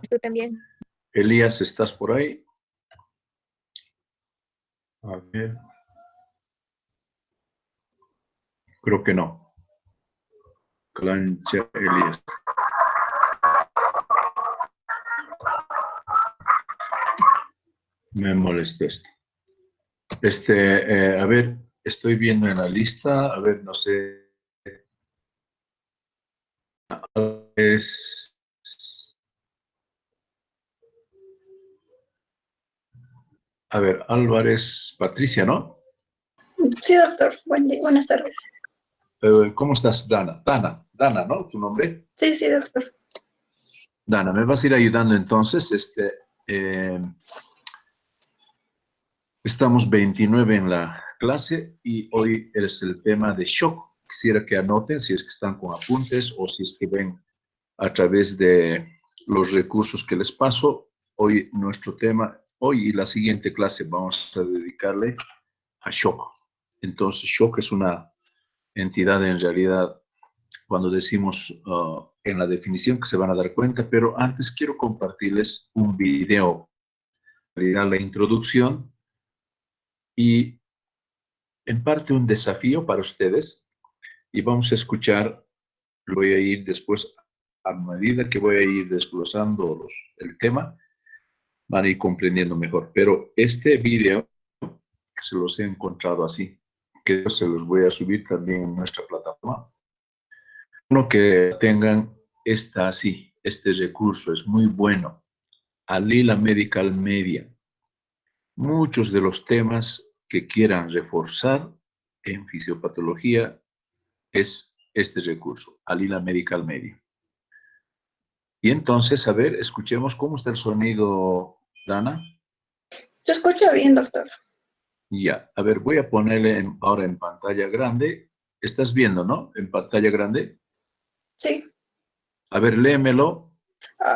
Tú también. Elías, ¿estás por ahí? A ver. Creo que no. Clancha Elías. Me molesta esto. A ver, estoy viendo en la lista, a ver, no sé. Es... A ver, Álvarez, Patricia, ¿no? Sí, doctor. Buenas tardes. ¿Cómo estás, Dana? Dana, ¿no? ¿Tu nombre? Sí, sí, doctor. Dana, me vas a ir ayudando entonces. Estamos 29 en la clase y hoy es el tema de shock. Quisiera que anoten si es que están con apuntes o si es que ven a través de los recursos que les paso. Hoy nuestro tema, hoy y la siguiente clase vamos a dedicarle a shock. Entonces, shock es una entidad en realidad, cuando decimos en la definición que se van a dar cuenta, pero antes quiero compartirles un video, la introducción y en parte un desafío para ustedes y vamos a escuchar, voy a ir después, a medida que voy a ir desglosando el tema, van a ir comprendiendo mejor. Pero este video, que se los he encontrado así, que se los voy a subir también en nuestra plataforma. Uno que tengan este recurso es muy bueno. Alila Medical Media. Muchos de los temas que quieran reforzar en fisiopatología es este recurso, Alila Medical Media. Y entonces, a ver, escuchemos cómo está el sonido, Dana. Se escucha bien, doctor. Ya, a ver, voy a ponerle ahora en pantalla grande. ¿Estás viendo, no? En pantalla grande. Sí. A ver, léemelo.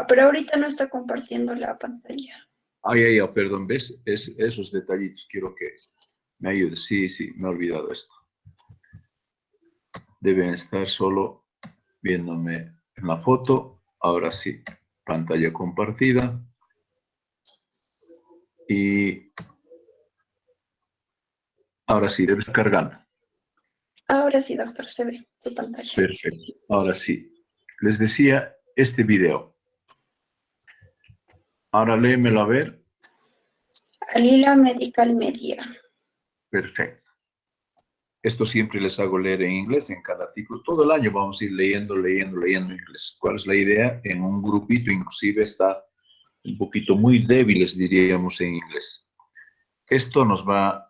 Pero ahorita no está compartiendo la pantalla. Ay, perdón, ¿ves? Esos detallitos quiero que me ayudes. Sí, me he olvidado esto. Deben estar solo viéndome en la foto. Ahora sí, pantalla compartida. Y ahora sí, debe estar cargando. Ahora sí, doctor, se ve su pantalla. Perfecto. Ahora sí. Les decía este video. Ahora léemelo a ver. Alila Medical Media. Perfecto. Esto siempre les hago leer en inglés en cada artículo. Todo el año vamos a ir leyendo inglés. ¿Cuál es la idea? En un grupito inclusive está un poquito muy débiles, diríamos, en inglés. Esto nos va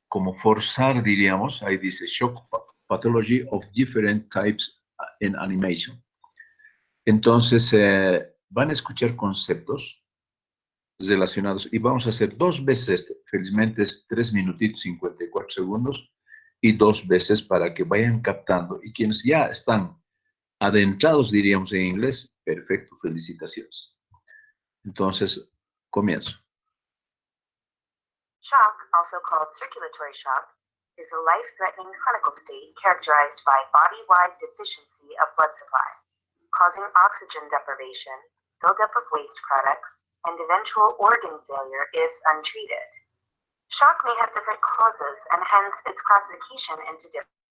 como forzar, diríamos, ahí dice Shock Pathology of Different Types in Animation. Entonces, van a escuchar conceptos relacionados y vamos a hacer 2 veces esto. Felizmente es 3 minutitos 54 segundos y 2 veces para que vayan captando. Y quienes ya están adentrados, diríamos en inglés, perfecto, felicitaciones. Entonces, comienzo. Shock, also called circulatory shock, is a life-threatening clinical state characterized by body-wide deficiency of blood supply, causing oxygen deprivation, buildup of waste products, and eventual organ failure if untreated. Shock may have different causes, and hence its classification into different.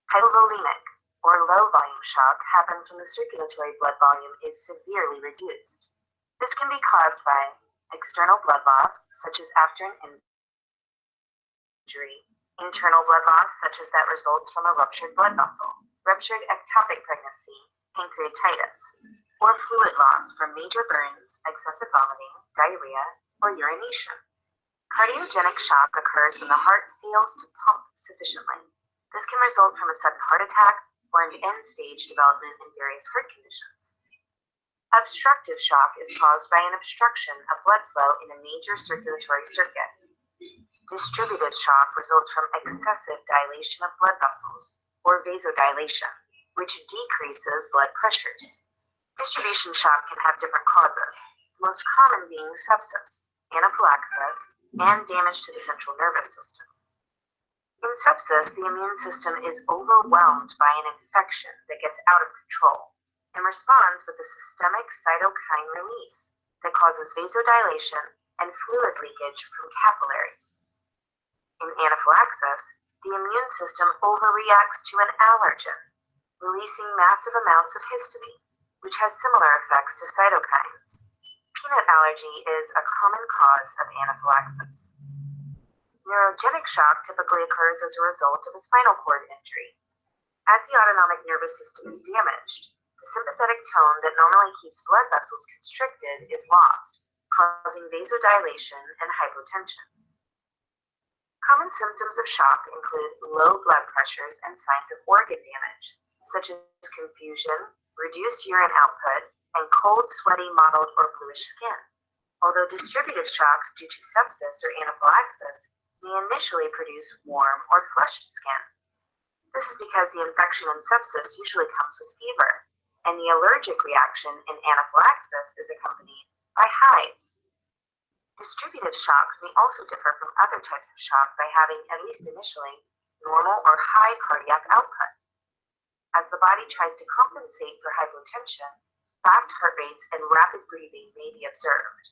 Hypovolemic, or low-volume shock, happens when the circulatory blood volume is severely reduced. This can be caused by external blood loss, such as after an injury, internal blood loss, such as that results from a ruptured blood vessel, ruptured ectopic pregnancy, pancreatitis, or fluid loss from major burns, excessive vomiting, diarrhea, or urination. Cardiogenic shock occurs when the heart fails to pump sufficiently. This can result from a sudden heart attack or an end-stage development in various heart conditions. Obstructive shock is caused by an obstruction of blood flow in a major circulatory circuit. Distributed shock results from excessive dilation of blood vessels, or vasodilation, which decreases blood pressures. Distribution shock can have different causes, the most common being sepsis, anaphylaxis, and damage to the central nervous system. In sepsis, the immune system is overwhelmed by an infection that gets out of control. and responds with a systemic cytokine release that causes vasodilation and fluid leakage from capillaries. In anaphylaxis, the immune system overreacts to an allergen, releasing massive amounts of histamine, which has similar effects to cytokines. Peanut allergy is a common cause of anaphylaxis. Neurogenic shock typically occurs as a result of a spinal cord injury. As the autonomic nervous system is damaged, the sympathetic tone that normally keeps blood vessels constricted is lost, causing vasodilation and hypotension. Common symptoms of shock include low blood pressures and signs of organ damage, such as confusion, reduced urine output, and cold, sweaty, mottled, or bluish skin. Although distributive shocks due to sepsis or anaphylaxis may initially produce warm or flushed skin. This is because the infection in sepsis usually comes with fever, and the allergic reaction in anaphylaxis is accompanied by hives. Distributive shocks may also differ from other types of shock by having, at least initially, normal or high cardiac output. As the body tries to compensate for hypotension, fast heart rates and rapid breathing may be observed.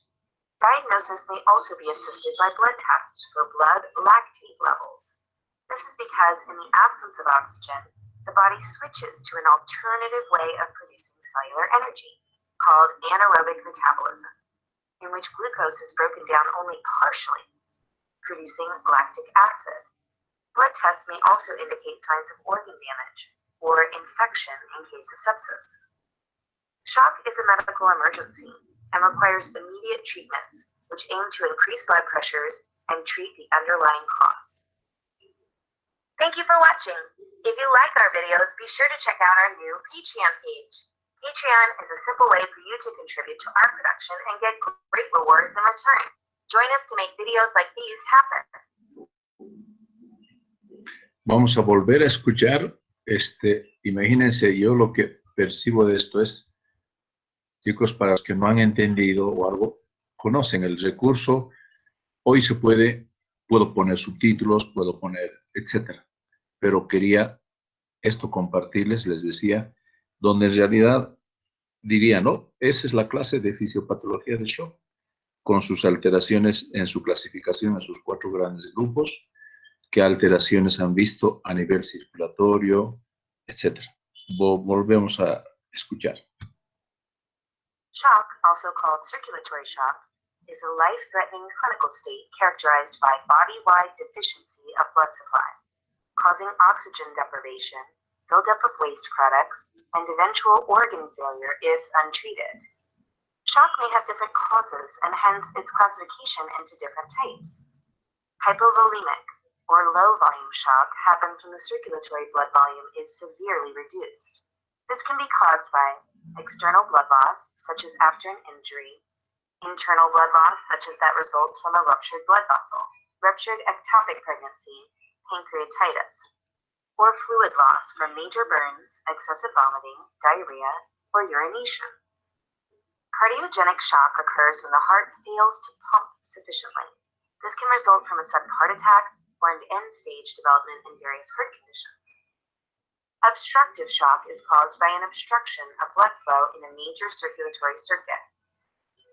Diagnosis may also be assisted by blood tests for blood lactate levels. This is because in the absence of oxygen, the body switches to an alternative way of producing cellular energy, called anaerobic metabolism, in which glucose is broken down only partially, producing lactic acid. Blood tests may also indicate signs of organ damage or infection in case of sepsis. Shock is a medical emergency and requires immediate treatments, which aim to increase blood pressures and treat the underlying cause. Thank you for watching. If you like our videos, be sure to check out our new Patreon page. Patreon is a simple way for you to contribute to our production and get great rewards in return. Join us to make videos like these happen. Vamos a volver a escuchar, imagínense, yo lo que percibo de esto es, chicos, para los que no han entendido o algo, conocen el recurso, hoy puedo poner subtítulos, puedo poner, etcétera. Pero quería esto compartirles, les decía, donde en realidad diría, no, esa es la clase de fisiopatología de shock, con sus alteraciones en su clasificación en sus 4 grandes grupos, qué alteraciones han visto a nivel circulatorio, etcétera. Volvemos a escuchar. Shock, also called circulatory shock, is a life-threatening clinical state characterized by body-wide deficiency of blood supply, causing oxygen deprivation, buildup of waste products, and eventual organ failure if untreated. Shock may have different causes, and hence its classification into different types. Hypovolemic, or low-volume shock, happens when the circulatory blood volume is severely reduced. This can be caused by external blood loss, such as after an injury, internal blood loss, such as that results from a ruptured blood vessel, ruptured ectopic pregnancy, pancreatitis, or fluid loss from major burns, excessive vomiting, diarrhea, or urination. Cardiogenic shock occurs when the heart fails to pump sufficiently. This can result from a sudden heart attack or an end-stage development in various heart conditions. Obstructive shock is caused by an obstruction of blood flow in a major circulatory circuit.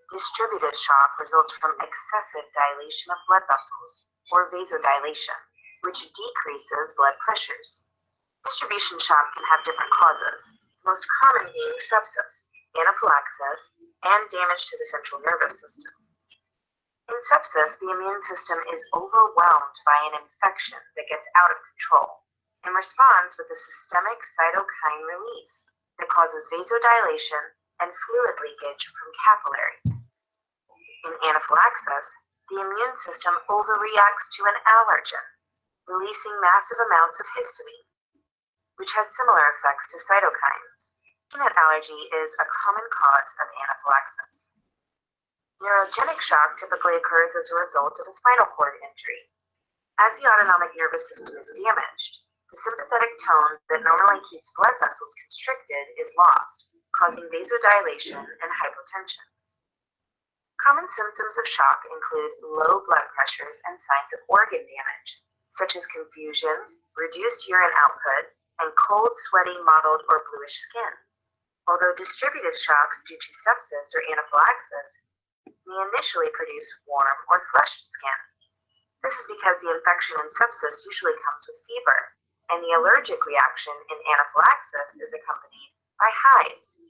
Distributive shock results from excessive dilation of blood vessels, or vasodilation, which decreases blood pressures. Distribution shock can have different causes, most common being sepsis, anaphylaxis, and damage to the central nervous system. In sepsis, the immune system is overwhelmed by an infection that gets out of control and responds with a systemic cytokine release that causes vasodilation and fluid leakage from capillaries. In anaphylaxis, the immune system overreacts to an allergen, releasing massive amounts of histamine, which has similar effects to cytokines. Peanut allergy is a common cause of anaphylaxis. Neurogenic shock typically occurs as a result of a spinal cord injury. As the autonomic nervous system is damaged, the sympathetic tone that normally keeps blood vessels constricted is lost, causing vasodilation and hypotension. Common symptoms of shock include low blood pressures and signs of organ damage, such as confusion, reduced urine output, and cold, sweaty, mottled, or bluish skin. Although distributed shocks due to sepsis or anaphylaxis may initially produce warm or flushed skin. This is because the infection in sepsis usually comes with fever, and the allergic reaction in anaphylaxis is accompanied by hives.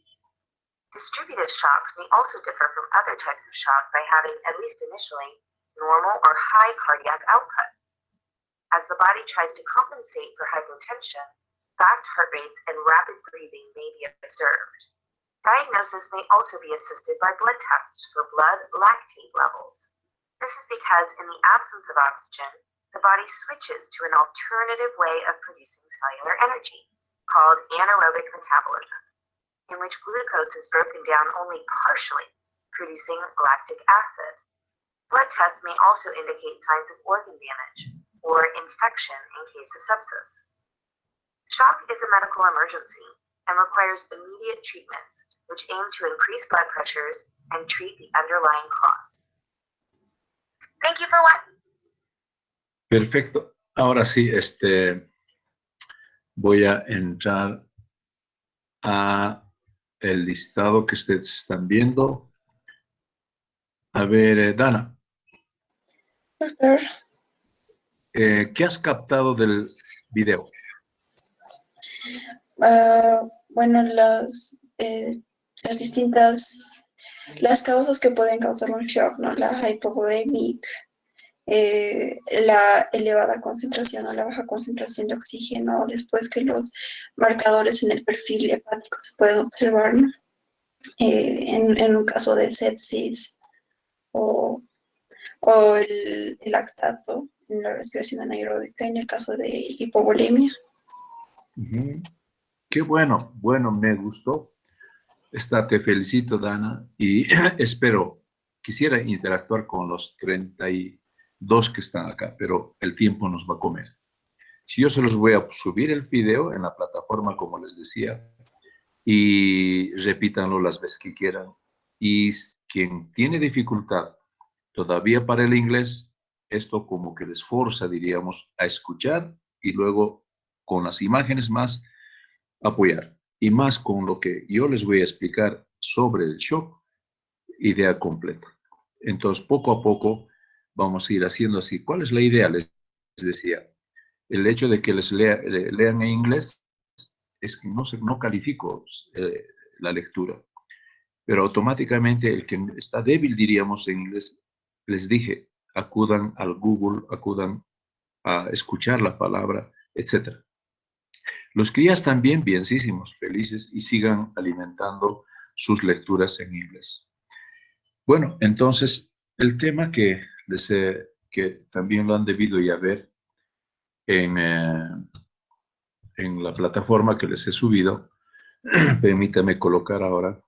Distributed shocks may also differ from other types of shock by having, at least initially, normal or high cardiac output. As the body tries to compensate for hypotension, fast heart rates and rapid breathing may be observed. Diagnosis may also be assisted by blood tests for blood lactate levels. This is because in the absence of oxygen, the body switches to an alternative way of producing cellular energy, called anaerobic metabolism, in which glucose is broken down only partially, producing lactic acid. Blood tests may also indicate signs of organ damage or infection in case of sepsis. Shock is a medical emergency and requires immediate treatments, which aim to increase blood pressures and treat the underlying cause. Thank you for watching. Perfecto. Ahora sí, voy a entrar a el listado que ustedes están viendo. A ver, Dana. Doctor, ¿Qué has captado del video? bueno, las distintas, las causas que pueden causar un shock, ¿no? La hipovolemic, la elevada concentración o la baja concentración de oxígeno, después que los marcadores en el perfil hepático se pueden observar, ¿no? En un caso de sepsis o el lactato en la respiración anaeróbica en el caso de hipovolemia. Qué bueno, me gustó. Te felicito, Dana, y quisiera interactuar con los 32 que están acá, pero el tiempo nos va a comer. Si yo se los voy a subir el video en la plataforma, como les decía, y repítanlo las veces que quieran. Y quien tiene dificultad todavía para el inglés, esto como que les forza, diríamos, a escuchar y luego con las imágenes más apoyar. Y más con lo que yo les voy a explicar sobre el shock, idea completa. Entonces, poco a poco vamos a ir haciendo así. ¿Cuál es la idea? Les decía, el hecho de que lean en inglés es que no califico la lectura, pero automáticamente el que está débil, diríamos, en inglés, les dije, acudan al Google, acudan a escuchar la palabra, etc. Los que ya están bienísimos, felices, y sigan alimentando sus lecturas en inglés. Bueno, entonces, el tema que también lo han debido ya ver en la plataforma que les he subido, permítame colocar ahora.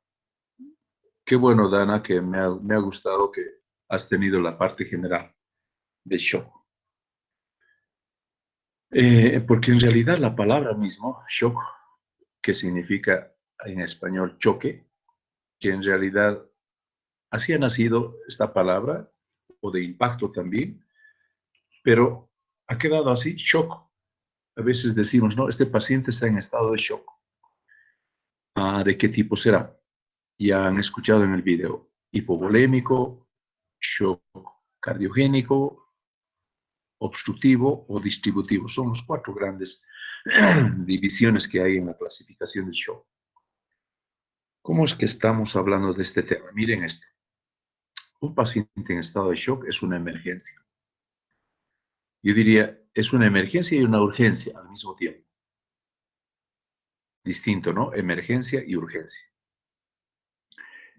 Qué bueno, Dana, que me ha gustado que has tenido la parte general de shock. Porque en realidad la palabra mismo, shock, que significa en español choque, que en realidad así ha nacido esta palabra, o de impacto también, pero ha quedado así, shock. A veces decimos, no, este paciente está en estado de shock. ¿De qué tipo será? Ya han escuchado en el video, hipovolémico, shock cardiogénico, obstructivo o distributivo. Son las 4 grandes divisiones que hay en la clasificación del shock. ¿Cómo es que estamos hablando de este tema? Miren esto. Un paciente en estado de shock es una emergencia. Yo diría, es una emergencia y una urgencia al mismo tiempo. Distinto, ¿no? Emergencia y urgencia.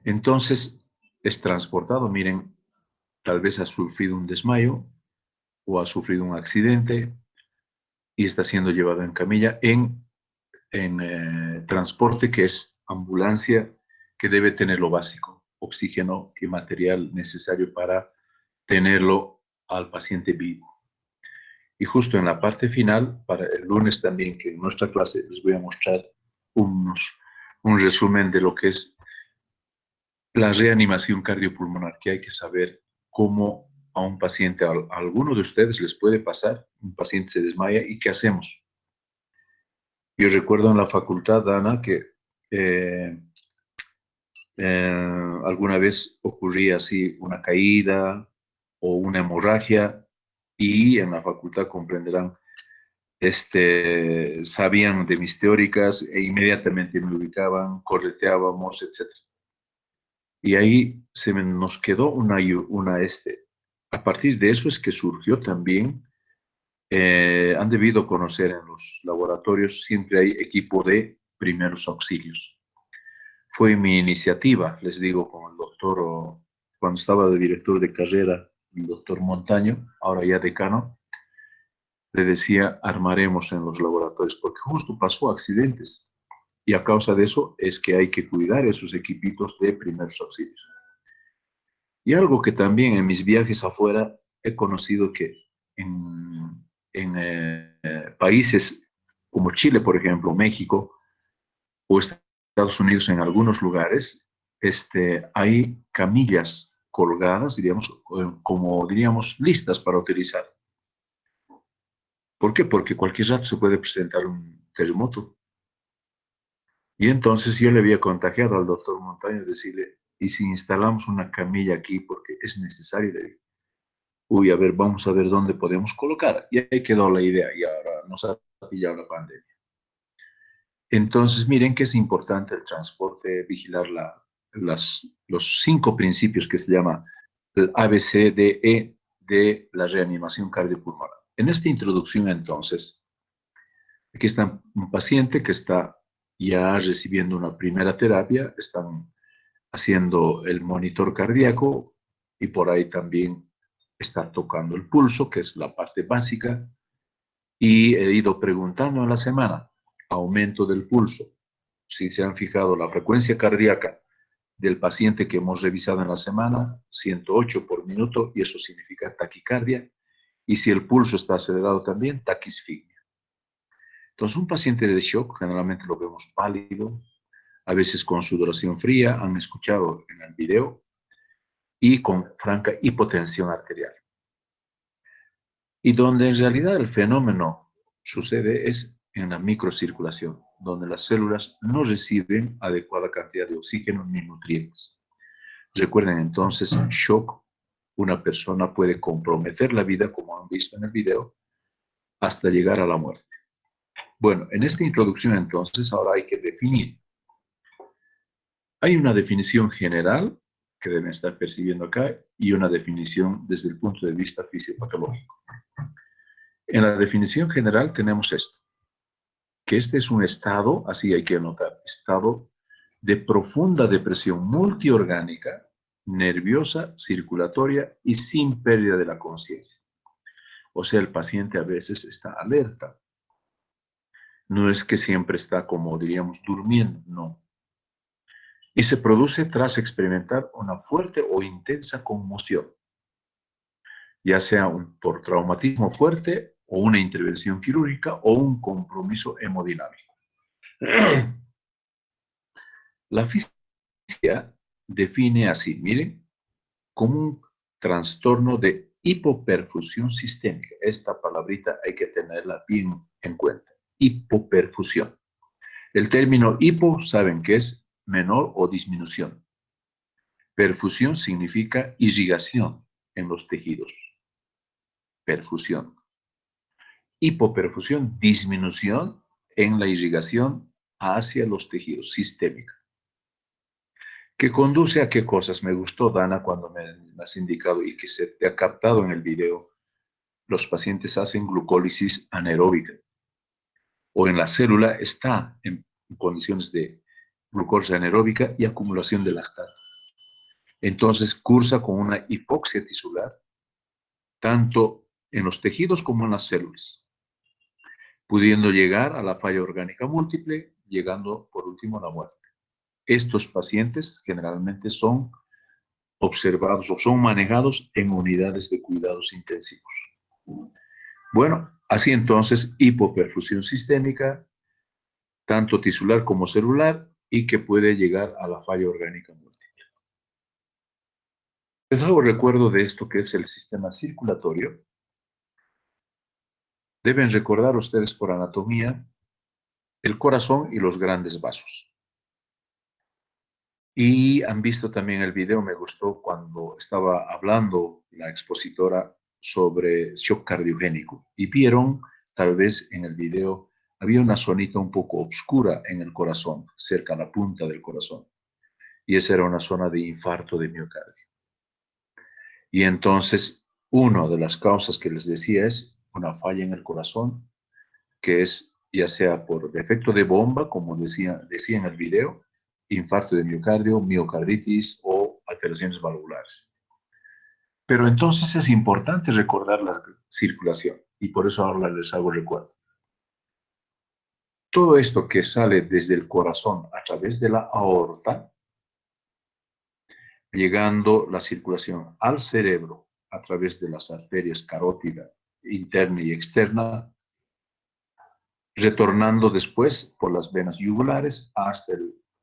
Entonces, es transportado, miren, tal vez ha sufrido un desmayo o ha sufrido un accidente y está siendo llevado en camilla en transporte, que es ambulancia, que debe tener lo básico, oxígeno y material necesario para tenerlo al paciente vivo. Y justo en la parte final, para el lunes también, que en nuestra clase les voy a mostrar un resumen de lo que es la reanimación cardiopulmonar, que hay que saber cómo a un paciente, a alguno de ustedes les puede pasar, un paciente se desmaya y ¿qué hacemos? Yo recuerdo en la facultad, Ana, que alguna vez ocurría así una caída o una hemorragia y en la facultad comprenderán, sabían de mis teóricas e inmediatamente me ubicaban, correteábamos, etc. Y ahí nos quedó a partir de eso es que surgió también, han debido conocer en los laboratorios, siempre hay equipo de primeros auxilios. Fue mi iniciativa, les digo, con el doctor, cuando estaba de director de carrera, el doctor Montaño, ahora ya decano, le decía, armaremos en los laboratorios, porque justo pasó accidentes. Y a causa de eso es que hay que cuidar esos equipitos de primeros auxilios. Y algo que también en mis viajes afuera he conocido que en países como Chile, por ejemplo, México o Estados Unidos en algunos lugares, hay camillas colgadas, diríamos, como diríamos, listas para utilizar. ¿Por qué? Porque cualquier rato se puede presentar un terremoto. Y entonces yo le había contagiado al doctor Montaño decirle, ¿y si instalamos una camilla aquí porque es necesario? Le digo, uy, a ver, vamos a ver dónde podemos colocar. Y ahí quedó la idea y ahora nos ha pillado la pandemia. Entonces, miren que es importante el transporte, vigilar los 5 principios que se llama el ABCDE de la reanimación cardiopulmonar. En esta introducción, entonces, aquí está un paciente que está ya recibiendo una primera terapia, están haciendo el monitor cardíaco y por ahí también está tocando el pulso, que es la parte básica, y he ido preguntando en la semana, aumento del pulso. Si se han fijado, la frecuencia cardíaca del paciente que hemos revisado en la semana, 108 por minuto, y eso significa taquicardia, y si el pulso está acelerado también, taquisfigmia. Entonces, un paciente de shock, generalmente lo vemos pálido, a veces con sudoración fría, han escuchado en el video, y con franca hipotensión arterial. Y donde en realidad el fenómeno sucede es en la microcirculación, donde las células no reciben adecuada cantidad de oxígeno ni nutrientes. Recuerden entonces, shock, una persona puede comprometer la vida, como han visto en el video, hasta llegar a la muerte. Bueno, en esta introducción entonces ahora hay que definir. Hay una definición general que deben estar percibiendo acá y una definición desde el punto de vista fisiopatológico. En la definición general tenemos esto, que este es un estado, así hay que anotar, estado de profunda depresión multiorgánica, nerviosa, circulatoria y sin pérdida de la conciencia. O sea, el paciente a veces está alerta. No es que siempre está, como diríamos, durmiendo, no. Y se produce tras experimentar una fuerte o intensa conmoción, ya sea por traumatismo fuerte o una intervención quirúrgica o un compromiso hemodinámico. La fisiología define así, miren, como un trastorno de hipoperfusión sistémica. Esta palabrita hay que tenerla bien en cuenta. Hipoperfusión. El término hipo, saben que es menor o disminución. Perfusión significa irrigación en los tejidos. Perfusión. Hipoperfusión, disminución en la irrigación hacia los tejidos, sistémica. ¿Que conduce a qué cosas? Me gustó, Dana, cuando me has indicado y que se te ha captado en el video. Los pacientes hacen glucólisis anaeróbica o en la célula está en condiciones de glucosa anaeróbica y acumulación de lactato. Entonces cursa con una hipoxia tisular, tanto en los tejidos como en las células, pudiendo llegar a la falla orgánica múltiple, llegando por último a la muerte. Estos pacientes generalmente son observados o son manejados en unidades de cuidados intensivos. Bueno, así entonces, hipoperfusión sistémica, tanto tisular como celular, y que puede llegar a la falla orgánica múltiple. Les hago recuerdo de esto que es el sistema circulatorio. Deben recordar ustedes por anatomía el corazón y los grandes vasos. Y han visto también el video, me gustó cuando estaba hablando la expositora sobre shock cardiogénico. Y vieron, tal vez en el video, había una zonita un poco oscura en el corazón, cerca a la punta del corazón. Y esa era una zona de infarto de miocardio. Y entonces, una de las causas que les decía es una falla en el corazón, que es ya sea por defecto de bomba, como decía en el video, infarto de miocardio, miocarditis o alteraciones valvulares. Pero entonces es importante recordar la circulación y por eso ahora les hago recuerdo. Todo esto que sale desde el corazón a través de la aorta, llegando la circulación al cerebro a través de las arterias carótida interna y externa, retornando después por las venas yugulares hasta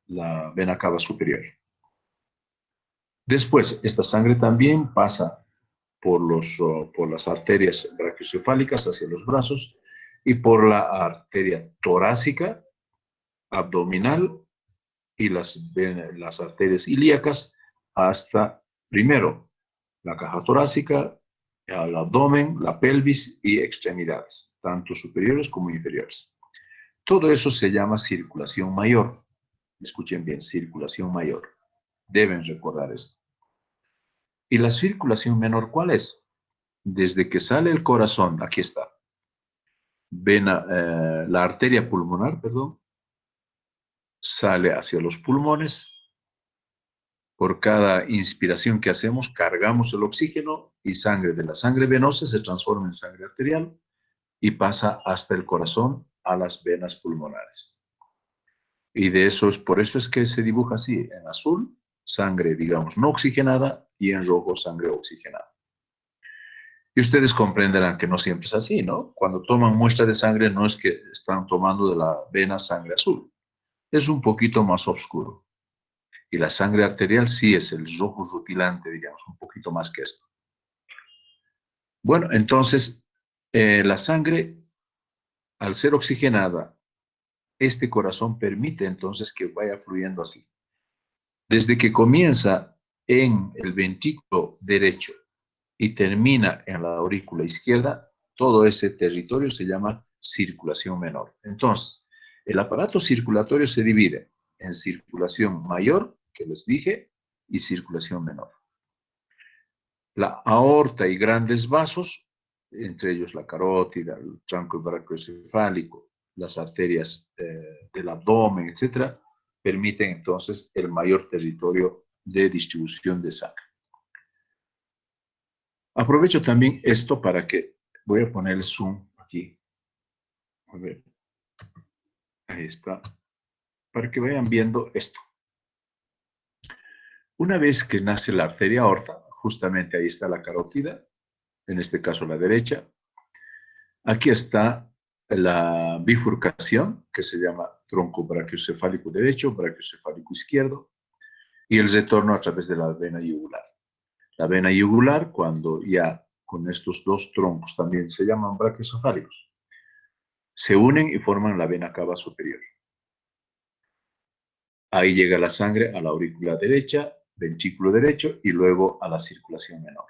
la vena cava superior. Después, esta sangre también pasa por las arterias brachiocefálicas hacia los brazos y por la arteria torácica, abdominal y las arterias ilíacas hasta, primero, la caja torácica, el abdomen, la pelvis y extremidades, tanto superiores como inferiores. Todo eso se llama circulación mayor. Escuchen bien, circulación mayor. Deben recordar esto. ¿Y la circulación menor cuál es? Desde que sale el corazón, aquí está, la arteria pulmonar, perdón, sale hacia los pulmones. Por cada inspiración que hacemos, cargamos el oxígeno y sangre de la sangre venosa se transforma en sangre arterial y pasa hasta el corazón a las venas pulmonares. Y por eso es que se dibuja así, en azul, sangre, digamos, no oxigenada, y en rojo, sangre oxigenada. Y ustedes comprenderán que no siempre es así, ¿no? Cuando toman muestra de sangre, no es que están tomando de la vena sangre azul. Es un poquito más oscuro. Y la sangre arterial sí es el rojo rutilante, digamos, un poquito más que esto. Bueno, entonces, la sangre, al ser oxigenada, este corazón permite entonces que vaya fluyendo así. Desde que comienza en el ventrículo derecho y termina en la aurícula izquierda, todo ese territorio se llama circulación menor. Entonces, el aparato circulatorio se divide en circulación mayor, que les dije, y circulación menor. La aorta y grandes vasos, entre ellos la carótida, el tronco brachiocefálico, las arterias del abdomen, etcétera, permiten entonces el mayor territorio de distribución de sangre. Aprovecho también esto para que, voy a poner el zoom aquí. A ver, ahí está. Para que vayan viendo esto. Una vez que nace la arteria aorta, justamente ahí está la carótida, en este caso la derecha. Aquí está la bifurcación, que se llama tronco brachiocefálico derecho, brachiocefálico izquierdo, y el retorno a través de la vena yugular. La vena yugular, cuando ya con estos dos troncos también se llaman brachiocefálicos, se unen y forman la vena cava superior. Ahí llega la sangre a la aurícula derecha, ventrículo derecho y luego a la circulación menor.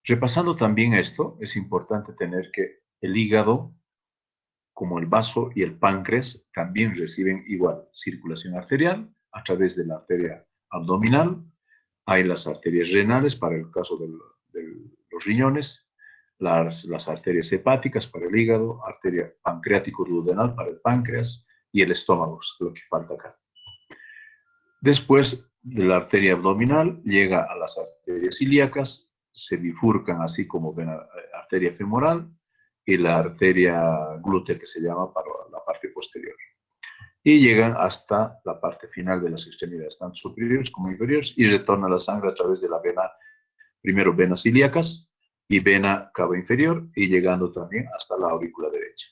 Repasando también esto, es importante tener que el hígado, como el vaso y el páncreas, también reciben igual circulación arterial a través de la arteria abdominal. Hay las arterias renales para el caso de los riñones, las arterias hepáticas para el hígado, arteria pancreático-duodenal para el páncreas y el estómago, es lo que falta acá. Después de la arteria abdominal llega a las arterias ilíacas, se bifurcan así como arteria femoral y la arteria glútea que se llama para la parte posterior. Y llegan hasta la parte final de las extremidades, tanto superiores como inferiores, y retorna la sangre a través de la vena, primero venas ilíacas y vena cava inferior, y llegando también hasta la aurícula derecha.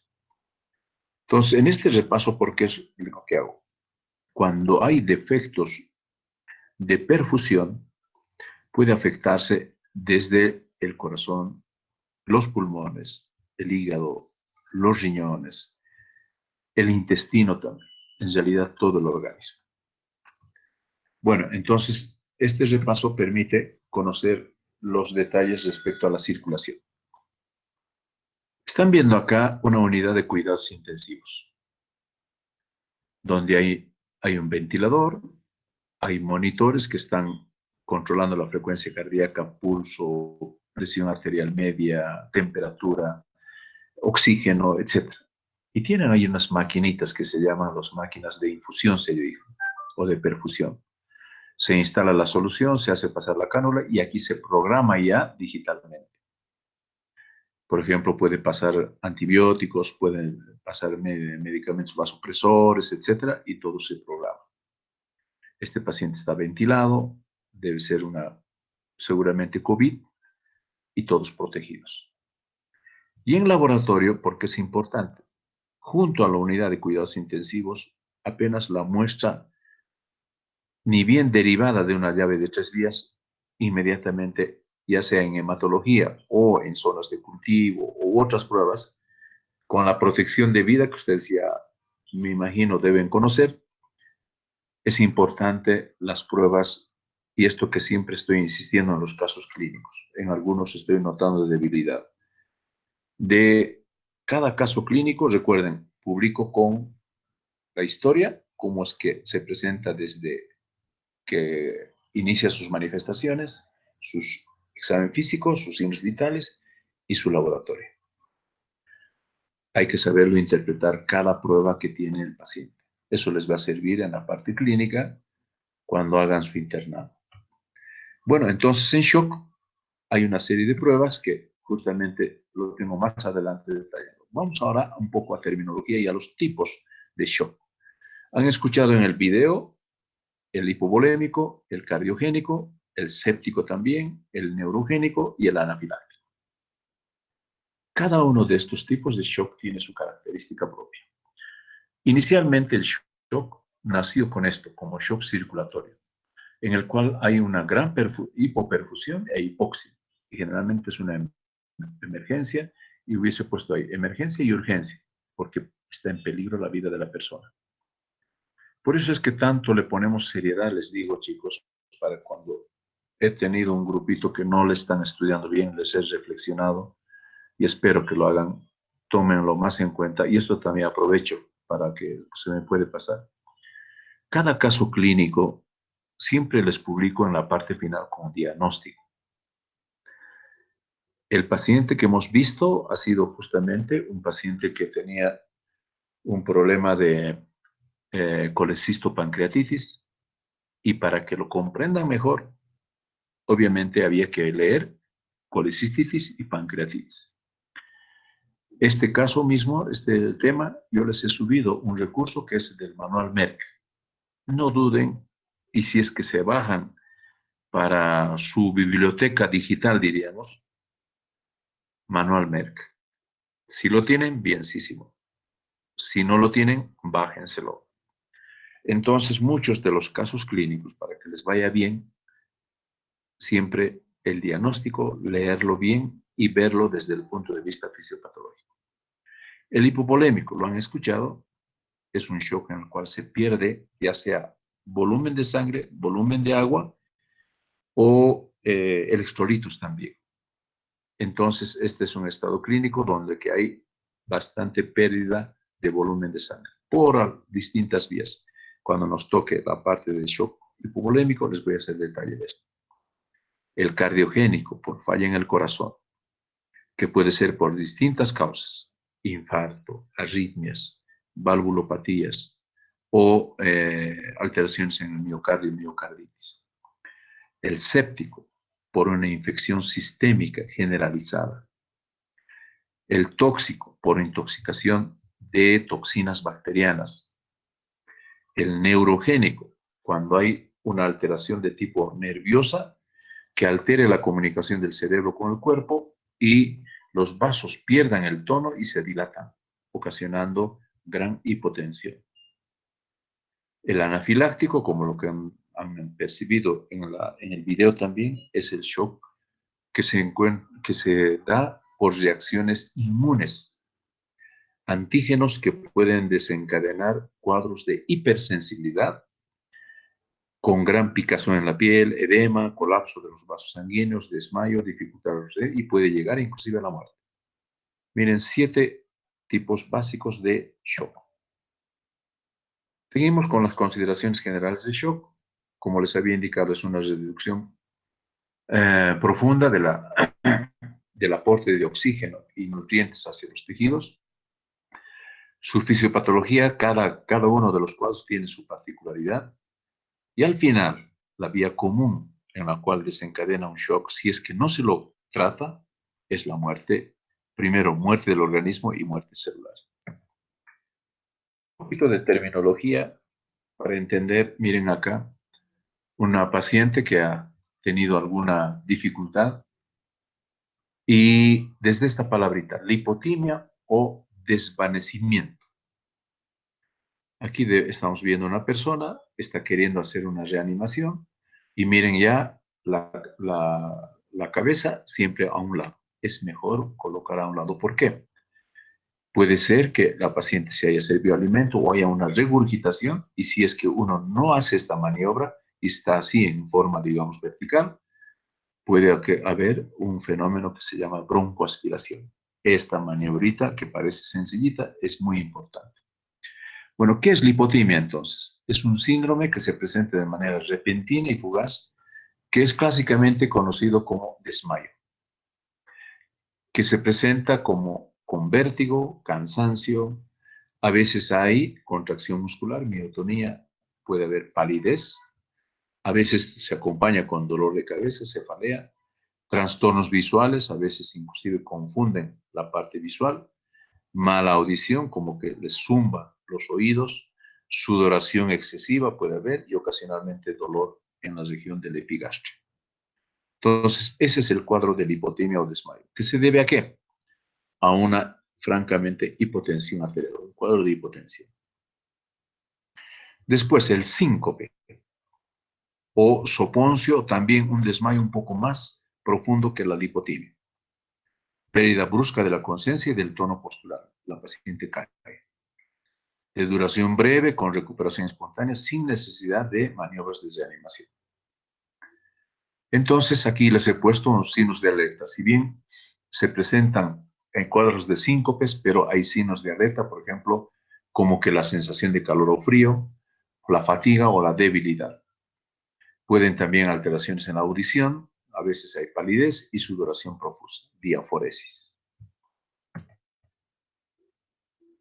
Entonces, en este repaso, ¿por qué es lo que hago? Cuando hay defectos de perfusión, puede afectarse desde el corazón, los pulmones, el hígado, los riñones, el intestino también, en realidad todo el organismo. Bueno, entonces, este repaso permite conocer los detalles respecto a la circulación. Están viendo acá una unidad de cuidados intensivos, donde hay un ventilador, hay monitores que están controlando la frecuencia cardíaca, pulso, presión arterial media, temperatura, oxígeno, etc. Y tienen ahí unas maquinitas que se llaman las máquinas de infusión, se dijo, o de perfusión. Se instala la solución, se hace pasar la cánula y aquí se programa ya digitalmente. Por ejemplo, puede pasar antibióticos, pueden pasar medicamentos vasopresores, etcétera, y todo se programa. Este paciente está ventilado, debe ser seguramente COVID, y todos protegidos. Y en laboratorio, porque es importante, junto a la unidad de cuidados intensivos, apenas la muestra, ni bien derivada de una llave de 3 vías, inmediatamente, ya sea en hematología o en zonas de cultivo u otras pruebas, con la protección debida que ustedes ya, me imagino, deben conocer, es importante las pruebas, y esto que siempre estoy insistiendo en los casos clínicos. En algunos estoy notando debilidad. De cada caso clínico, recuerden, publico con la historia, cómo es que se presenta desde que inicia sus manifestaciones, sus exámenes físicos, sus signos vitales y su laboratorio. Hay que saberlo interpretar cada prueba que tiene el paciente. Eso les va a servir en la parte clínica cuando hagan su internado. Bueno, entonces en shock hay una serie de pruebas que justamente lo tengo más adelante detallado. Vamos ahora un poco a terminología y a los tipos de shock. Han escuchado en el video el hipovolémico, el cardiogénico, el séptico también, el neurogénico y el anafiláctico. Cada uno de estos tipos de shock tiene su característica propia. Inicialmente el shock nació con esto, como shock circulatorio, en el cual hay una gran hipoperfusión e hipoxia. Y generalmente es una emergencia, y hubiese puesto ahí emergencia y urgencia, porque está en peligro la vida de la persona. Por eso es que tanto le ponemos seriedad, les digo, chicos, para cuando he tenido un grupito que no le están estudiando bien, les he reflexionado y espero que lo hagan, tómenlo más en cuenta. Y esto también aprovecho para que se me puede pasar. Cada caso clínico siempre les publico en la parte final con diagnóstico. El paciente que hemos visto ha sido justamente un paciente que tenía un problema de colecistopancreatitis, y para que lo comprendan mejor, obviamente había que leer colecistitis y pancreatitis. Este caso mismo, este tema, yo les he subido un recurso que es del manual Merck. No duden, y si es que se bajan para su biblioteca digital, diríamos, manual Merck. Si lo tienen, bienísimo. Si no lo tienen, bájenselo. Entonces, muchos de los casos clínicos, para que les vaya bien, siempre el diagnóstico, leerlo bien y verlo desde el punto de vista fisiopatológico. El hipovolémico, ¿lo han escuchado? Es un shock en el cual se pierde ya sea volumen de sangre, volumen de agua o electrolitos también. Entonces, este es un estado clínico donde que hay bastante pérdida de volumen de sangre por distintas vías. Cuando nos toque la parte del shock hipovolémico, les voy a hacer detalle de esto. El cardiogénico, por falla en el corazón, que puede ser por distintas causas: infarto, arritmias, valvulopatías o alteraciones en el miocardio y miocarditis. El séptico, por una infección sistémica generalizada. El tóxico, por intoxicación de toxinas bacterianas. El neurogénico, cuando hay una alteración de tipo nerviosa que altere la comunicación del cerebro con el cuerpo y los vasos pierdan el tono y se dilatan, ocasionando gran hipotensión. El anafiláctico, como lo que han percibido en el video también, es el shock que se da por reacciones inmunes, antígenos que pueden desencadenar cuadros de hipersensibilidad con gran picazón en la piel, edema, colapso de los vasos sanguíneos, desmayo, dificultad de respirar y puede llegar inclusive a la muerte. Miren, 7 tipos básicos de shock. Seguimos con las consideraciones generales de shock. Como les había indicado, es una reducción profunda del aporte de oxígeno y nutrientes hacia los tejidos. Su fisiopatología, cada uno de los cuadros tiene su particularidad. Y al final, la vía común en la cual desencadena un shock, si es que no se lo trata, es la muerte. Primero, muerte del organismo y muerte celular. Un poquito de terminología para entender, miren acá, una paciente que ha tenido alguna dificultad y desde esta palabrita, lipotimia o desvanecimiento. Aquí estamos viendo una persona, está queriendo hacer una reanimación y miren ya la cabeza siempre a un lado. Es mejor colocar a un lado. ¿Por qué? Puede ser que la paciente se haya servido alimento o haya una regurgitación y si es que uno no hace esta maniobra y está así en forma, digamos, vertical, puede haber un fenómeno que se llama broncoaspiración. Esta maniobrita, que parece sencillita, es muy importante. Bueno, ¿qué es lipotimia entonces? Es un síndrome que se presenta de manera repentina y fugaz, que es clásicamente conocido como desmayo, que se presenta como con vértigo, cansancio, a veces hay contracción muscular, miotonía, puede haber palidez, a veces se acompaña con dolor de cabeza, cefalea, trastornos visuales, a veces inclusive confunden la parte visual, mala audición, como que les zumba los oídos, sudoración excesiva puede haber y ocasionalmente dolor en la región del epigastrio. Entonces, ese es el cuadro de lipotimia o desmayo. ¿Qué se debe a qué? A una, francamente, hipotensión arterial, un cuadro de hipotensión. Después, el síncope o soponcio, también un desmayo un poco más profundo que la lipotimia. Pérdida brusca de la conciencia y del tono postural. La paciente cae. De duración breve, con recuperación espontánea, sin necesidad de maniobras de reanimación. Entonces, aquí les he puesto unos signos de alerta. Si bien se presentan en cuadros de síncopes, pero hay signos de alerta, por ejemplo, como que la sensación de calor o frío, la fatiga o la debilidad. Pueden también alteraciones en la audición, a veces hay palidez y sudoración profusa, diaforesis.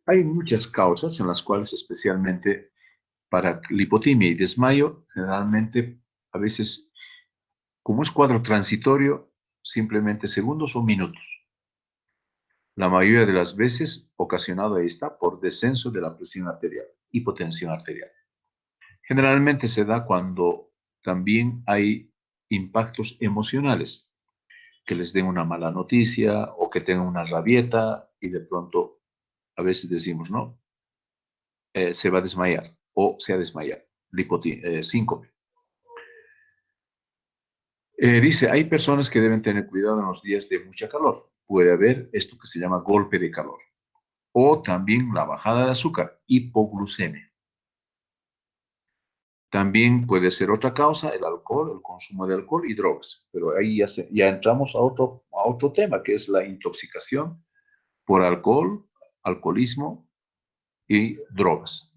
Hay muchas causas en las cuales, especialmente para lipotimia y desmayo, generalmente, a veces, como es cuadro transitorio, simplemente segundos o minutos. La mayoría de las veces ocasionado ahí está por descenso de la presión arterial, hipotensión arterial. Generalmente se da cuando también hay impactos emocionales, que les den una mala noticia o que tengan una rabieta y de pronto a veces decimos, no, se va a desmayar o se ha desmayado, síncope. Dice, hay personas que deben tener cuidado en los días de mucha calor. Puede haber esto que se llama golpe de calor. O también la bajada de azúcar, hipoglucemia. También puede ser otra causa, el alcohol, el consumo de alcohol y drogas. Pero ahí ya entramos a otro tema, que es la intoxicación por alcohol, alcoholismo y drogas.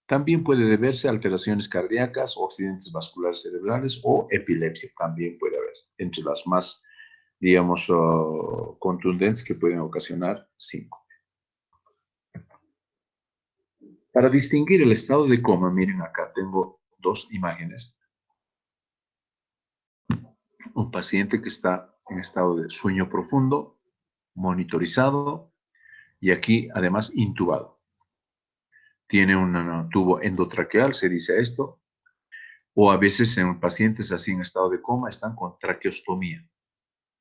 También puede deberse a alteraciones cardíacas, o accidentes vasculares cerebrales o epilepsia. También puede haber, entre las más, digamos, contundentes que pueden ocasionar síncope. Para distinguir el estado de coma, miren acá, tengo 2 imágenes. Un paciente que está en estado de sueño profundo, monitorizado y aquí además intubado. Tiene un tubo endotraqueal, se dice esto, o a veces en pacientes así en estado de coma están con traqueostomía,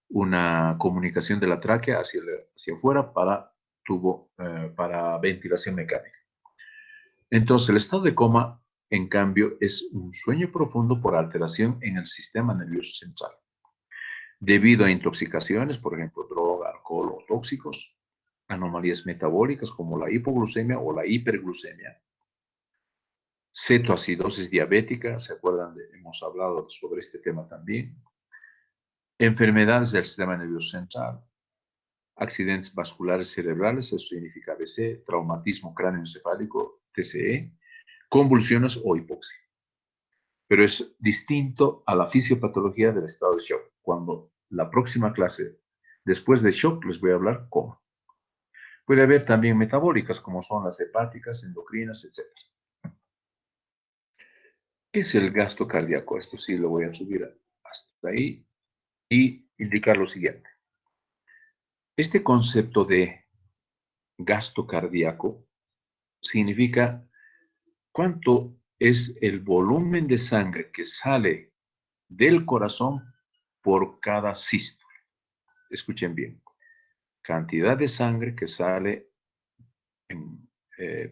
una comunicación de la tráquea hacia afuera para tubo, para ventilación mecánica. Entonces, el estado de coma, en cambio, es un sueño profundo por alteración en el sistema nervioso central, debido a intoxicaciones, por ejemplo, droga, alcohol o tóxicos, anomalías metabólicas como la hipoglucemia o la hiperglucemia, cetoacidosis diabética, ¿se acuerdan? Hemos hablado sobre este tema también. Enfermedades del sistema nervioso central, accidentes vasculares cerebrales, eso significa ABC, traumatismo cráneoencefálico, TCE, convulsiones o hipoxia. Pero es distinto a la fisiopatología del estado de shock. Cuando la próxima clase, después de shock, les voy a hablar cómo. Puede haber también metabólicas, como son las hepáticas, endocrinas, etc. ¿Qué es el gasto cardíaco? Esto sí lo voy a subir hasta ahí y indicar lo siguiente. Este concepto de gasto cardíaco significa cuánto es el volumen de sangre que sale del corazón por cada sístole. Escuchen bien. Cantidad de sangre que sale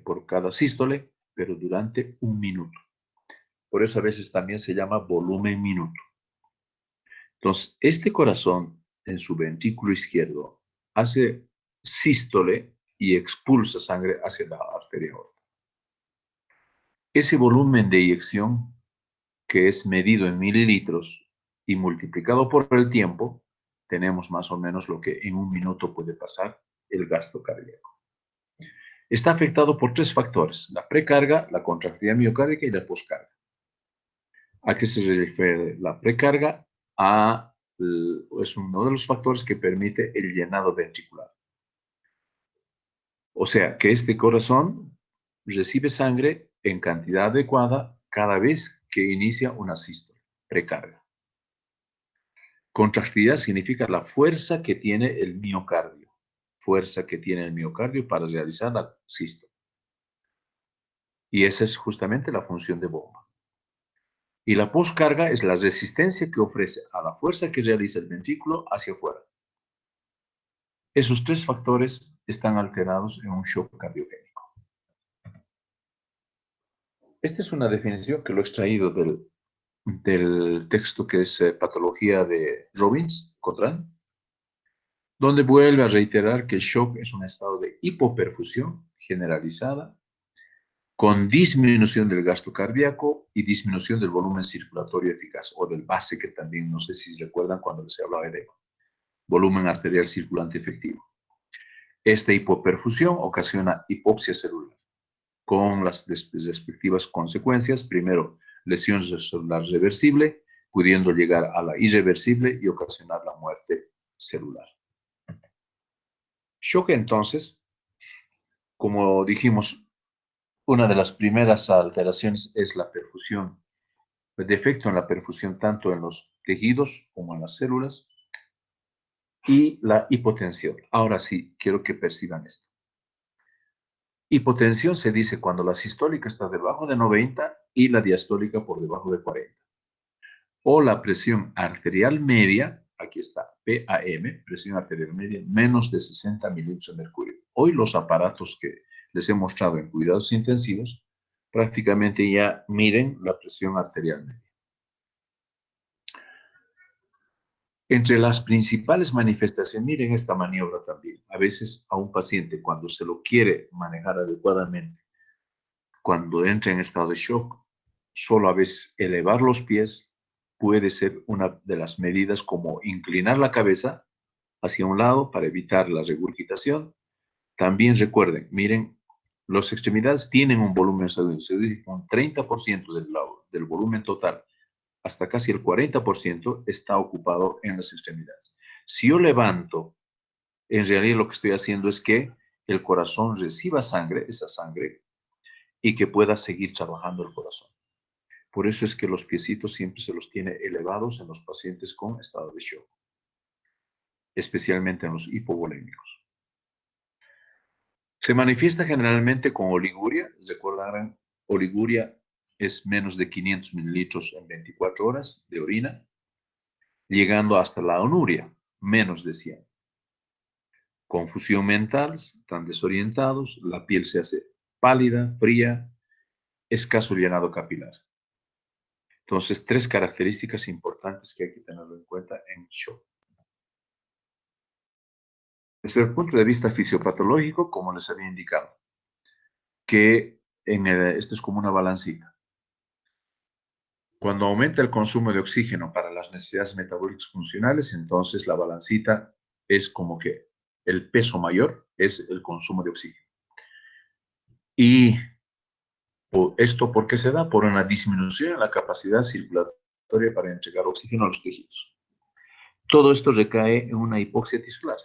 por cada sístole, pero durante un minuto. Por eso a veces también se llama volumen minuto. Entonces, este corazón en su ventrículo izquierdo hace sístole y expulsa sangre hacia la arteria aorta. Ese volumen de eyección, que es medido en mililitros y multiplicado por el tiempo, tenemos más o menos lo que en un minuto puede pasar el gasto cardíaco. Está afectado por 3 factores: la precarga, la contractilidad miocárdica y la poscarga. ¿A qué se refiere la precarga? Es uno de los factores que permite el llenado ventricular. O sea, que este corazón recibe sangre en cantidad adecuada cada vez que inicia una sístole, precarga. Contractilidad significa la fuerza que tiene el miocardio. Fuerza que tiene el miocardio para realizar la sístole. Y esa es justamente la función de bomba. Y la poscarga es la resistencia que ofrece a la fuerza que realiza el ventrículo hacia afuera. Esos 3 factores están alterados en un shock cardiogénico. Esta es una definición que lo he extraído del texto que es Patología de Robbins, Cotran, donde vuelve a reiterar que el shock es un estado de hipoperfusión generalizada con disminución del gasto cardíaco y disminución del volumen circulatorio eficaz, o del base, que también, no sé si recuerdan cuando les hablaba de volumen arterial circulante efectivo. Esta hipoperfusión ocasiona hipoxia celular, con las respectivas consecuencias: primero, lesión celular reversible, pudiendo llegar a la irreversible y ocasionar la muerte celular. Shock, entonces, como dijimos, una de las primeras alteraciones es la perfusión, el defecto en la perfusión tanto en los tejidos como en las células, y la hipotensión. Ahora sí, quiero que perciban esto. Hipotensión se dice cuando la sistólica está debajo de 90 y la diastólica por debajo de 40. O la presión arterial media, aquí está, PAM, presión arterial media, menos de 60 milímetros de mercurio. Hoy los aparatos que les he mostrado en cuidados intensivos prácticamente ya miden la presión arterial media. Entre las principales manifestaciones, miren esta maniobra también. A veces a un paciente, cuando se lo quiere manejar adecuadamente, cuando entra en estado de shock, solo a veces elevar los pies puede ser una de las medidas, como inclinar la cabeza hacia un lado para evitar la regurgitación. También recuerden, miren, las extremidades tienen un volumen sanguíneo, se dice un 30% del volumen total, hasta casi el 40% está ocupado en las extremidades. Si yo levanto, en realidad lo que estoy haciendo es que el corazón reciba sangre, esa sangre, y que pueda seguir trabajando el corazón. Por eso es que los piecitos siempre se los tiene elevados en los pacientes con estado de shock, especialmente en los hipovolémicos. Se manifiesta generalmente con oliguria. Recordarán, oliguria es menos de 500 mililitros en 24 horas de orina, llegando hasta la anuria, menos de 100. Confusión mental, están desorientados, la piel se hace pálida, fría, escaso llenado capilar. Entonces, 3 características importantes que hay que tenerlo en cuenta en shock. Desde el punto de vista fisiopatológico, como les había indicado, que esto es como una balancita. Cuando aumenta el consumo de oxígeno para las necesidades metabólicas funcionales, entonces la balancita es como que el peso mayor es el consumo de oxígeno. Y esto, ¿por qué se da? Por una disminución en la capacidad circulatoria para entregar oxígeno a los tejidos. Todo esto recae en una hipoxia tisular,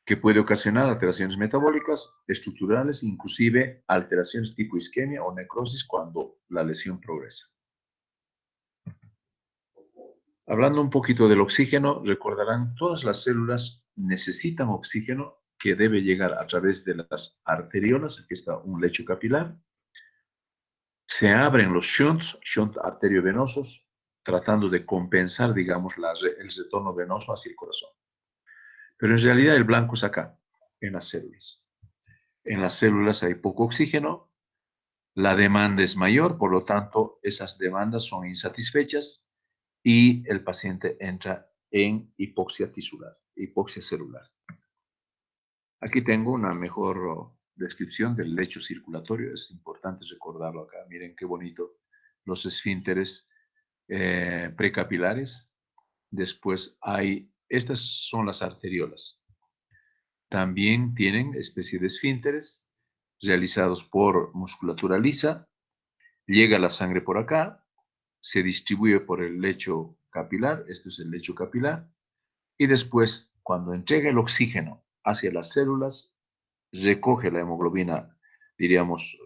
que puede ocasionar alteraciones metabólicas, estructurales, inclusive alteraciones tipo isquemia o necrosis cuando la lesión progresa. Hablando un poquito del oxígeno, recordarán, todas las células necesitan oxígeno que debe llegar a través de las arteriolas. Aquí está un lecho capilar. Se abren los shunts arteriovenosos, tratando de compensar, digamos, el retorno venoso hacia el corazón. Pero en realidad el blanco es acá, en las células. En las células hay poco oxígeno, la demanda es mayor, por lo tanto, esas demandas son insatisfechas y el paciente entra en hipoxia tisular, hipoxia celular. Aquí tengo una mejor descripción del lecho circulatorio. Es importante recordarlo acá. Miren qué bonito. Los esfínteres precapilares. Después estas son las arteriolas. También tienen especie de esfínteres realizados por musculatura lisa. Llega la sangre por acá, se distribuye por el lecho capilar. Este es el lecho capilar. Y después, cuando entrega el oxígeno hacia las células, recoge la hemoglobina, diríamos,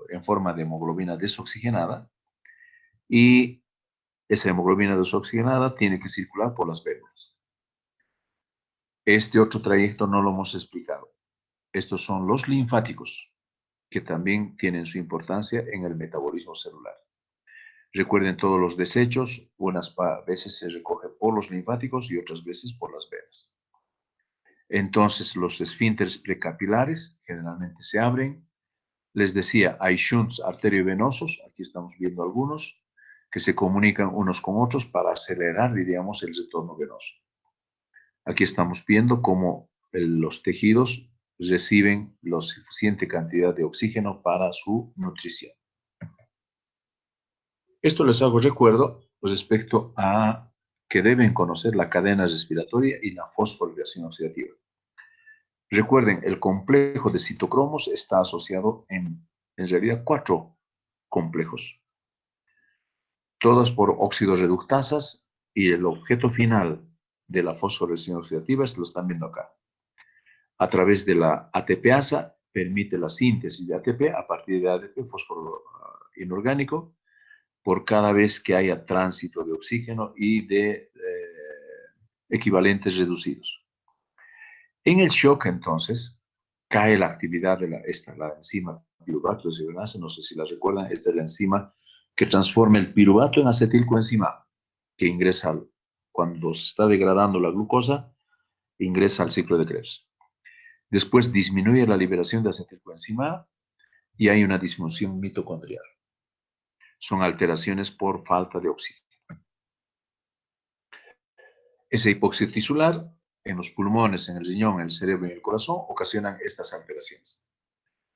en forma de hemoglobina desoxigenada, y esa hemoglobina desoxigenada tiene que circular por las vénulas. Este otro trayecto no lo hemos explicado. Estos son los linfáticos, que también tienen su importancia en el metabolismo celular. Recuerden todos los desechos, unas veces se recoge por los linfáticos y otras veces por las venas. Entonces, los esfínteres precapilares generalmente se abren. Les decía, hay shunts arteriovenosos, aquí estamos viendo algunos, que se comunican unos con otros para acelerar, diríamos, el retorno venoso. Aquí estamos viendo cómo los tejidos reciben la suficiente cantidad de oxígeno para su nutrición. Esto les hago recuerdo respecto a que deben conocer la cadena respiratoria y la fosforilación oxidativa. Recuerden, el complejo de citocromos está asociado en realidad 4 complejos, todas por óxido reductasas, y el objeto final de la fosforilación oxidativa lo están viendo acá. A través de la ATPasa permite la síntesis de ATP a partir de ADP, fósforo inorgánico, por cada vez que haya tránsito de oxígeno y de equivalentes reducidos. En el shock, entonces, cae la actividad de la enzima piruvato deshidrogenasa. No sé si la recuerdan, esta es la enzima que transforma el piruvato en acetilcoenzima, que ingresa, cuando se está degradando la glucosa, ingresa al ciclo de Krebs. Después disminuye la liberación de acetilcoenzima y hay una disfunción mitocondrial. Son alteraciones por falta de oxígeno. Esa hipoxia tisular en los pulmones, en el riñón, en el cerebro y en el corazón ocasionan estas alteraciones.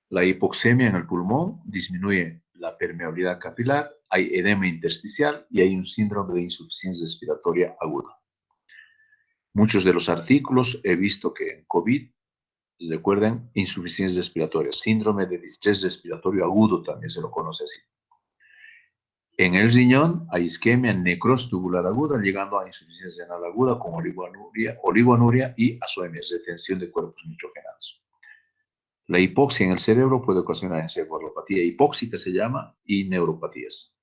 La hipoxemia en el pulmón disminuye la permeabilidad capilar, hay edema intersticial y hay un síndrome de insuficiencia respiratoria aguda. Muchos de los artículos he visto que en COVID, recuerden, insuficiencia respiratoria, síndrome de distrés respiratorio agudo también se lo conoce así. En el riñón hay isquemia, necrosis tubular aguda, llegando a insuficiencia renal aguda con oligoanuria y azoemia, retención de cuerpos nitrogenados. La hipoxia en el cerebro puede ocasionar encefalopatía hipóxica, se llama, y neuropatías.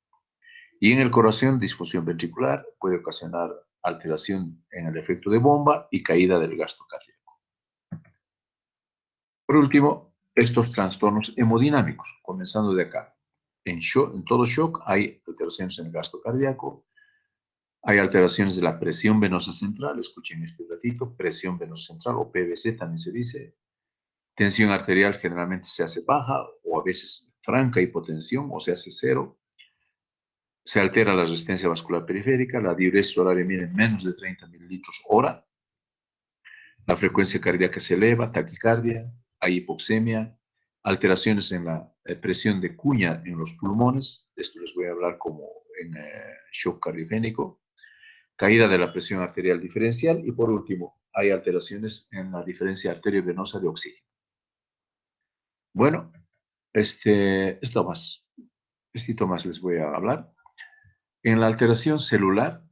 Y en el corazón, disfunción ventricular puede ocasionar alteración en el efecto de bomba y caída del gasto cardíaco. Por último, estos trastornos hemodinámicos, comenzando de acá. En todo shock hay alteraciones en el gasto cardíaco, hay alteraciones de la presión venosa central, escuchen este ratito, presión venosa central o PVC también se dice. Tensión arterial generalmente se hace baja o a veces franca hipotensión o se hace cero. Se altera la resistencia vascular periférica, la diuresis horaria mide menos de 30 mililitros hora. La frecuencia cardíaca se eleva, taquicardia, hay hipoxemia, alteraciones en la presión de cuña en los pulmones, esto les voy a hablar como en shock cardiogénico, caída de la presión arterial diferencial y por último, hay alteraciones en la diferencia arteriovenosa de oxígeno. Bueno, esto más les voy a hablar. En la alteración celular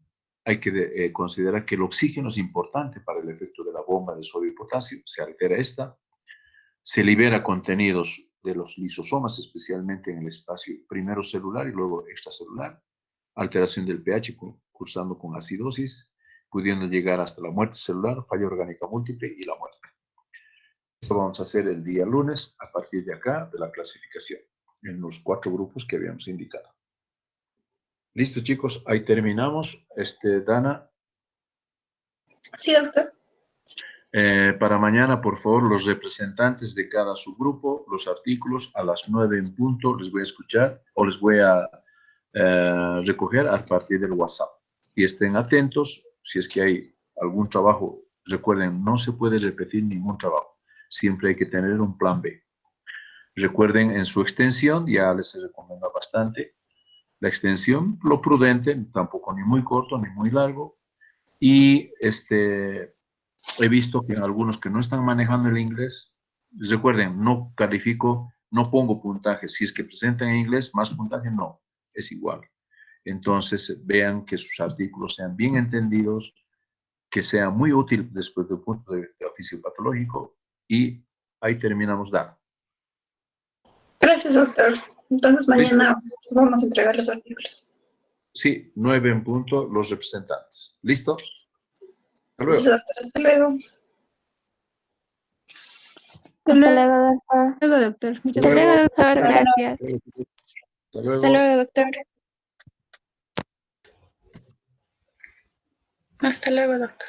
hay que considerar que el oxígeno es importante para el efecto de la bomba de sodio y potasio, se altera esta, se libera contenidos de los lisosomas, especialmente en el espacio primero celular y luego extracelular, alteración del pH cursando con acidosis, pudiendo llegar hasta la muerte celular, falla orgánica múltiple y la muerte. Esto vamos a hacer el día lunes a partir de acá, de la clasificación, en los 4 grupos que habíamos indicado. Listo, chicos, ahí terminamos. Dana. Sí, doctor. Para mañana, por favor, los representantes de cada subgrupo, los artículos, a las 9 en punto, les voy a escuchar o les voy a recoger a partir del WhatsApp. Y estén atentos, si es que hay algún trabajo, recuerden, no se puede repetir ningún trabajo. Siempre hay que tener un plan B. Recuerden, en su extensión, ya les recomiendo bastante, la extensión, lo prudente, tampoco ni muy corto ni muy largo. Y he visto que en algunos que no están manejando el inglés, recuerden, no califico, no pongo puntaje. Si es que presentan en inglés, más puntaje, no, es igual. Entonces, vean que sus artículos sean bien entendidos, que sea muy útil después del punto de vista fisiopatológico y ahí terminamos, Dan. Gracias, doctor. Entonces mañana vamos a entregar los artículos. Sí, 9 en punto, los representantes. ¿Listo? Hasta luego. Listo, doctor. Hasta luego. Hasta luego, doctor. Hasta luego, doctor. Muchas Hasta luego, gracias. doctor. Gracias. Hasta luego. Hasta luego, doctor. Hasta luego, doctor.